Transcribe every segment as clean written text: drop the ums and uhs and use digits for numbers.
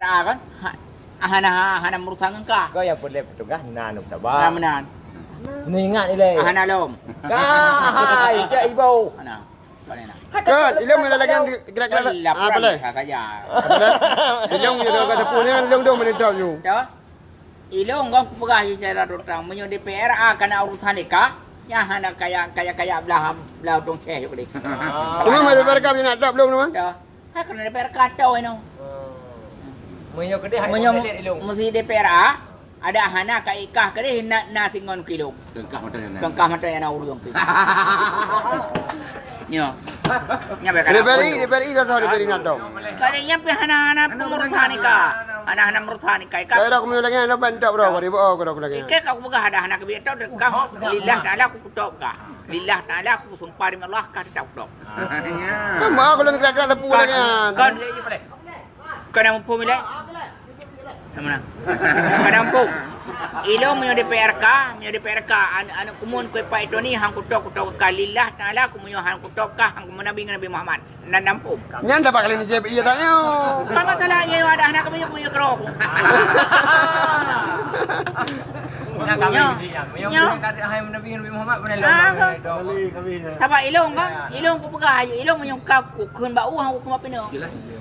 kan hana merusak engkau. Kau yang boleh petugas nanuk tabah. Menan. Ni ingat ni le. Hana lom. Kai, cak ibu. Hana. Mana? Kan, ilong mana lagi kira-kira apa le? Kaya. Ilong ni tu kata punya ilong tu mana tahu you. Dah. Ilong kau pegah you cara rotang menyo DPR akan urusan deka. Ya hana kaya belah dong ceh you boleh. Cuma mana berkam ni nak tak belum tuan? Dah. Ha kena DPR kacau ini. Menyo kedai hai Menyo boleh ilong. mesti DPR ada hana ka ikah kedai na singon kilo. Tengkah mata yang Tengkah mata yang nak urus tu. Nyo. Nya berkata. DPRI tak tahu DPRI nak tahu. Kadang yang hana pengurusan ni ka. Hana merusak ni ka. Saya dah kami lagi nak bantu bro, kau kau dah lagi. Ike kau buka ada anak kebiasa tau dekam lillah taala aku kutok ka. Lillah taala aku sumpah demi Allah ka tak kutok. Kamu aku lagi kira-kira tepu lagi. Kan kau nak mampu milih? Mana? Kau nak mampu? Ilo menyo DPR anu kumun kau pai itu ni hang kutok ka lillah taala aku menyo hang kutok ka hang Nabi Muhammad. Nan nampu. Nyan dapat kali ni JPI tanya. Kalau salah ye ada anak kami punya kerok. Nak kami yang kata hai Nabi Muhammad benar long. Sebab ilong kan, ilong ku pegah ayo, ilong menyong ku keun bau hang ku apa ni.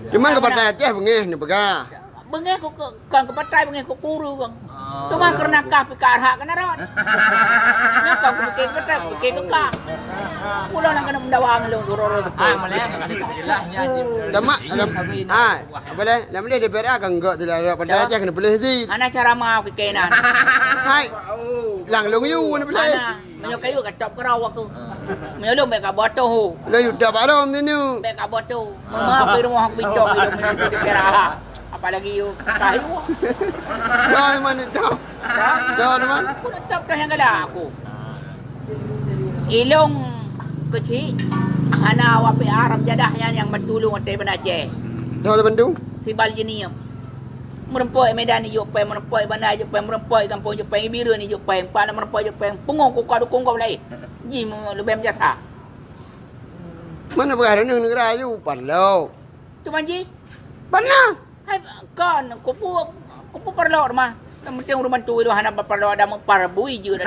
Cuma kepada Aceh bengih ni pegah. Bengeh ku kan ke patrai bengeh ku puru bang. Cuma kerana kah pikar hak kena rot. Nya kau ku pikir patrai ku pikir kah. Pulau nak kena mendawang ilong turun tu. Malah kali jelasnya. Damak dalam apa le? Dalam dia DPR kan enggak tidak pada Aceh kena boleh di. Ana cara mau kikenan. Hai. Lang long you ni boleh. Ana menyo kayu ka top kerau aku. Menyo lu mek ka boto hu. Lah you dah baron ni nu. Mek ka boto. Mama pe rumah aku bincang ilong menyo DPR. Apalagi you kayu. Dah mana dah. Dah mana? Aku nak top dah yang kala aku. Ilong kecil hana wapi Arab jadah yang bertulung atai benda Aceh. Dah bantu. Si bal jenis. Merempoi Medan ni jupai, merempoi bandar jupai, merempoi kampung jupai, Bira ni jupai, Pala merempoi jupai, pengong ku kau dukung kau lain. Ji lebih menjasa. Mana perkara ni negara you parlo. Cuma ji, Mana? hai kan kupu perlu rumah. Yang penting rumah tu itu hana perlu ada memperbui je dah.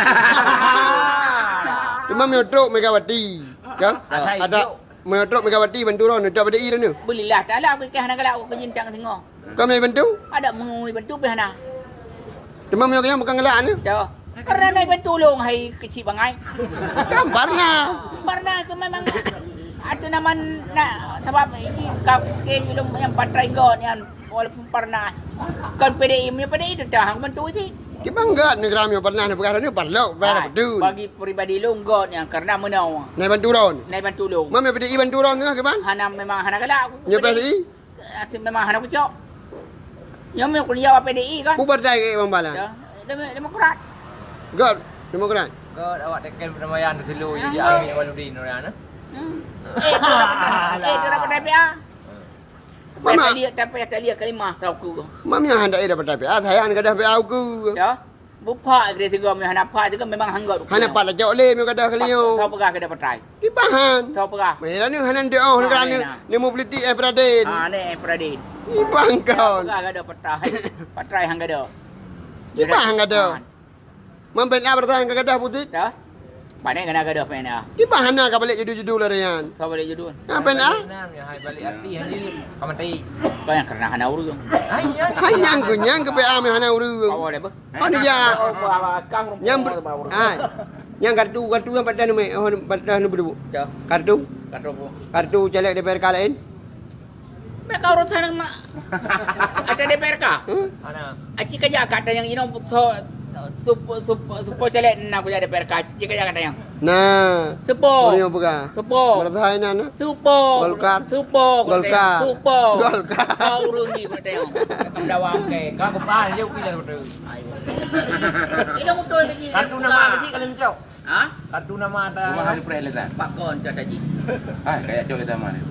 Cuma meodrok Megawati. Kan? Ada meodrok Megawati bantu ron dah pada i dah ni. Belilah taklah aku ke hana kala aku kejintang tengok. Kau mai bantu? Ada mengui bantu pe hana. Cuma meok yang bukan ngelak ni. Dah. Karena naik bantu long hai kecil bangai. Gambar nah. Barna itu memang ada nama nak sebab ini kau ke yang patrai gon yang walaupun pernah kan PDI punya PDI itu dah hang bantu sih. Kita enggak negara meok pernah ni perkara ni parlo pada bantu. Bagi peribadi long gon yang karena menau. Naik bantu ron. Naik bantu long. Mami PDI bantu ron tu ke bang? Hana memang hana galak aku. Nya PDI? Memang hana kucok. Yang mau kuliah PDI kan? Bubar dah ke bang bala. Demokrat. God, Demokrat. Kau awak tekan perdamaian tu dulu jadi Amin Waludin orang nah. Tu dapat DPA. Mama. Tapi tak lihat kalimah tahu ku. Mami yang hendak ada pada PA, saya hendak ada PA aku. Ya. Bupa gede tiga hana pa tu kan memang hanggot. Hana pat la jok le meok kada kali yo. Tahu pegah ke dapat try. Di bahan. Tahu pegah. Mela ni hanan de oh negara ni ni mau politik Pradin. Ni Pradin. Di bang kau. Pegah ke dapat try. Patrai hang ada. Di bang ada. Mampen apa bertahan ke gadah putih? Dah. Mana kena gadah pena. Di bahan nak balik judul-judul larian. Kau boleh judul. Apa nak? Ya hai balik arti hari kamati. Kau yang kena hana urus. Hai nyang ke PA me hana uru. Kau boleh ber. Oh ni ya. Kang Nyang yang kartu yang pada ni oh pada ni berbu. Dah. Kartu Kau kartu caleg DPR lain. Mereka urusan mak. Ada DPRK. Mana? Aci kerja kata yang ino supo celek nak kerja DPRK. Aci kerja kata yang. Nah. Supo. Orang buka. Supo. Bertanya na. Supo. Golkar. Supo. Golkar. Supo. Golkar. Kau urus ni kata yang. Kamu dawang ke. Kau kupas dia pergi dah betul. Ino betul lagi. Kartu nama mesti kalau mencok. Ha? Kartu nama ada. Rumah hari perayaan letak. Pak kon jat haji. Ah, kayak cok kita mana?